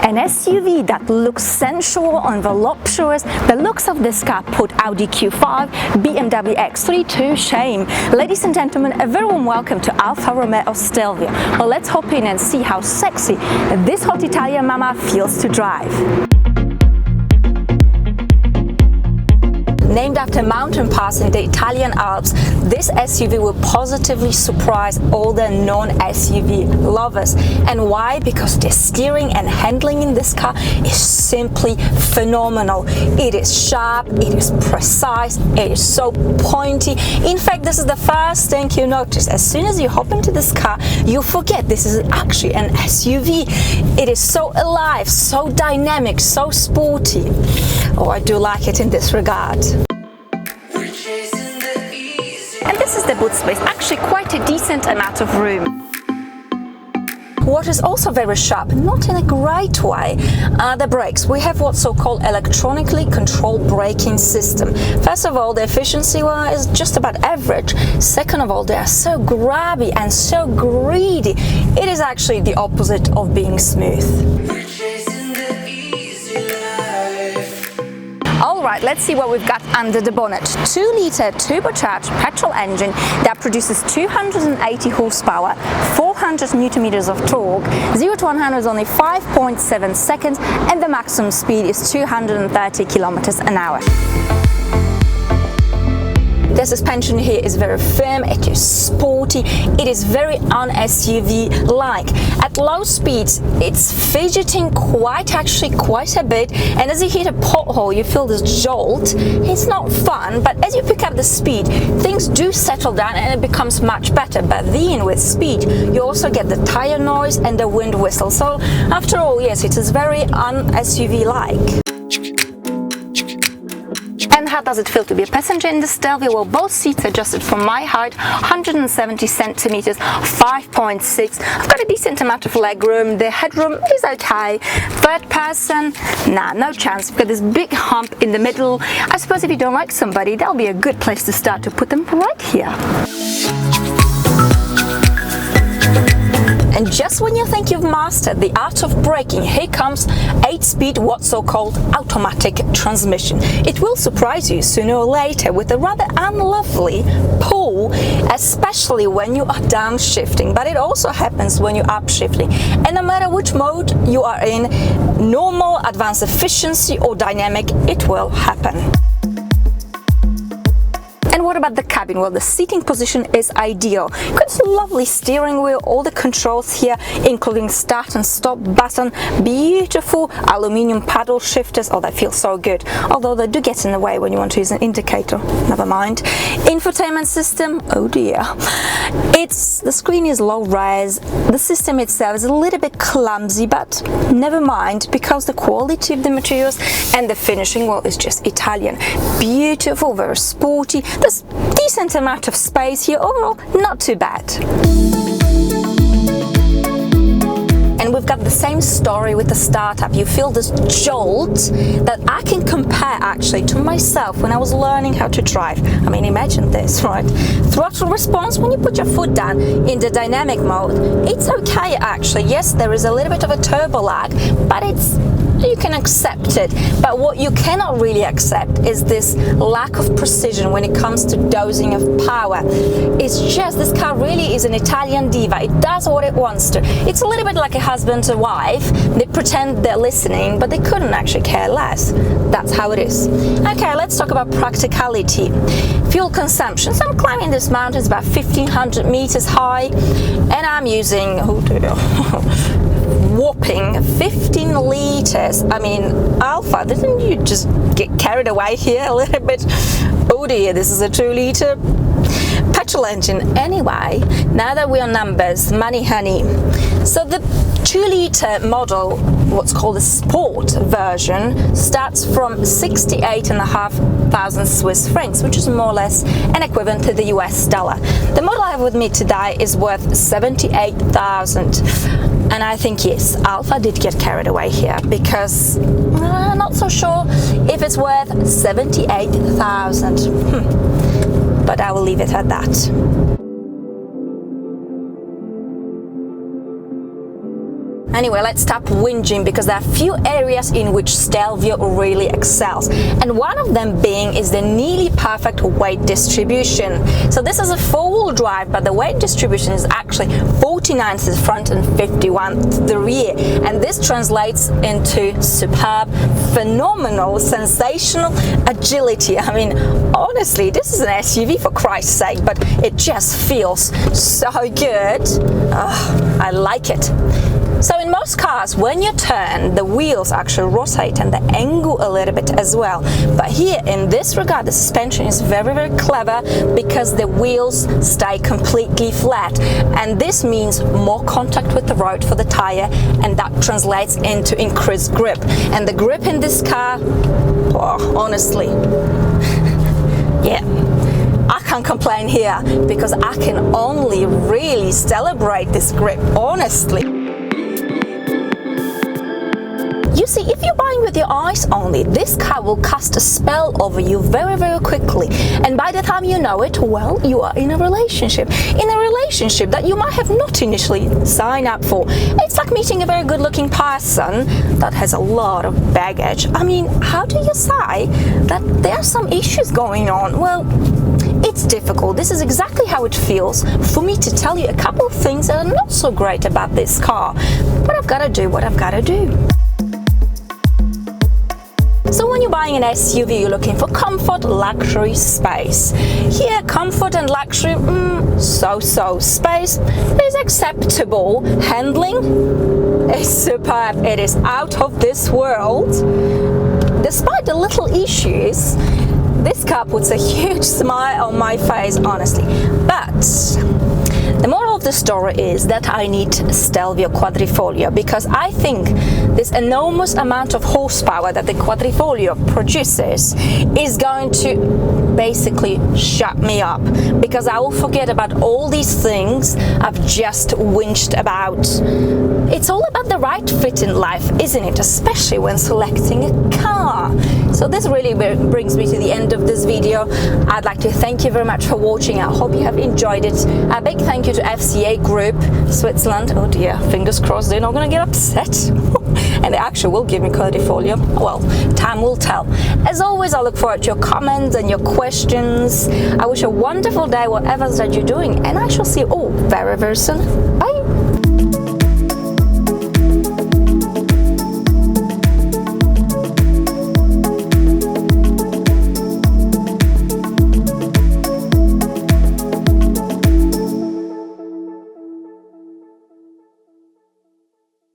An SUV that looks sensual and voluptuous. The looks of this car put Audi Q5, BMW X3 to shame. Ladies and gentlemen, a very warm welcome to Alfa Romeo Stelvio. Well, let's hop in and see how sexy this hot Italian mama feels to drive. Named after a mountain pass in the Italian Alps, this SUV will positively surprise all the non-SUV lovers. And why? Because the steering and handling in this car is simply phenomenal. It is sharp, it is precise, it is so pointy. In fact, this is the first thing you notice. As soon as you hop into this car, you forget this is actually an SUV. It is so alive, so dynamic, so sporty. Oh, I do like it in this regard. And this is the boot space, actually quite a decent amount of room. What is also very sharp, not in a great way, are the brakes. We have what's so-called electronically controlled braking system. First of all, the efficiency is just about average. Second of all, they are so grabby and so greedy. It is actually the opposite of being smooth. Alright, let's see what we've got under the bonnet. 2-litre turbocharged petrol engine that produces 280 horsepower, 400 Nm of torque, 0 to 100 is only 5.7 seconds, and the maximum speed is 230 km an hour. The suspension here is very firm, it is sporty, it is very un-SUV-like. At low speeds, it's fidgeting quite a bit, and as you hit a pothole, you feel this jolt. It's not fun, but as you pick up the speed, things do settle down and it becomes much better. But then with speed, you also get the tire noise and the wind whistle. So after all, yes, it is very un-SUV-like. And how does it feel to be a passenger in the Stelvio? Well, both seats adjusted for my height, 170 centimeters, 5.6. I've got a decent amount of leg room. The headroom is okay. Third person, nah, no chance. We've got this big hump in the middle. I suppose if you don't like somebody, that'll be a good place to start to put them right here. And just when you think you've mastered the art of braking, here comes 8-speed what's so-called automatic transmission. It will surprise you sooner or later with a rather unlovely pull, especially when you are downshifting, but it also happens when you're upshifting. And no matter which mode you are in, normal, advanced efficiency or dynamic, it will happen. And what about the cabin? Well, the seating position is ideal. You've got this lovely steering wheel, all the controls here, including start and stop button, beautiful aluminium paddle shifters. Oh, they feel so good. Although they do get in the way when you want to use an indicator. Never mind. Infotainment system, oh dear. The screen is low res. The system itself is a little bit clumsy, but never mind, because the quality of the materials and the finishing, well, is just Italian. Beautiful, very sporty. There's a decent amount of space here. Overall, not too bad. And we've got the same story with the startup. You feel this jolt that I can compare actually to myself when I was learning how to drive. I mean, imagine this, right? Throttle response, when you put your foot down in the dynamic mode, it's okay actually. Yes, there is a little bit of a turbo lag, but you can accept it. But what you cannot really accept is this lack of precision when it comes to dosing of power. It's just, this car really is an Italian diva. It does what it wants to. It's a little bit like a husband and wife. They pretend they're listening, but they couldn't actually care less. That's how it is. Okay, let's talk about practicality. Fuel consumption. So I'm climbing this mountain, it's about 1,500 meters high, and I'm using, whopping 15 liters. I mean, Alfa, didn't you just get carried away here a little bit? Oh dear, this is a 2-liter petrol engine. Anyway, now that we're on numbers, money honey. So the 2-liter model, what's called the sport version, starts from 68,500 Swiss francs, which is more or less an equivalent to the US dollar. The model I have with me today is worth 78,000. And I think, yes, Alfa did get carried away here, because I'm not so sure if it's worth 78,000. But I will leave it at that. Anyway, let's stop whinging because there are few areas in which Stelvio really excels. And one of them being is the nearly perfect weight distribution. So this is a four-wheel drive, but the weight distribution is actually 49 to the front and 51 to the rear. And this translates into superb, phenomenal, sensational agility. I mean, honestly, this is an SUV for Christ's sake, but it just feels so good. I like it. So in most cars, when you turn, the wheels actually rotate and they angle a little bit as well. But here, in this regard, the suspension is very, very clever because the wheels stay completely flat. And this means more contact with the road for the tire, and that translates into increased grip. And the grip in this car, oh, honestly, yeah. I can't complain here because I can only really celebrate this grip, honestly. You see, if you're buying with your eyes only, this car will cast a spell over you very, very quickly. And by the time you know it, well, you are in a relationship. In a relationship that you might have not initially signed up for. It's like meeting a very good-looking person that has a lot of baggage. I mean, how do you say that there are some issues going on? Well, it's difficult. This is exactly how it feels for me to tell you a couple of things that are not so great about this car. But I've got to do what I've got to do. So when you're buying an SUV, you're looking for comfort, luxury, space. Here, comfort and luxury, so-so. Space is acceptable. Handling is superb. It is out of this world. Despite the little issues, this car puts a huge smile on my face, honestly. But the moral of the story is that I need Stelvio Quadrifoglio because I think this enormous amount of horsepower that the Quadrifoglio produces is going to basically shut me up because I will forget about all these things I've just whinged about. It's all about the right fit in life, isn't it? Especially when selecting a car. So this really brings me to the end of this video. I'd like to thank you very much for watching. I hope you have enjoyed it. A big thank you to FCA Group, Switzerland. Oh dear, fingers crossed they're not going to get upset. And they actually will give me Quadrifoglio. Well, time will tell. As always, I look forward to your comments and your questions. I wish you a wonderful day, whatever that you're doing, and I shall see you all very, very soon. Bye!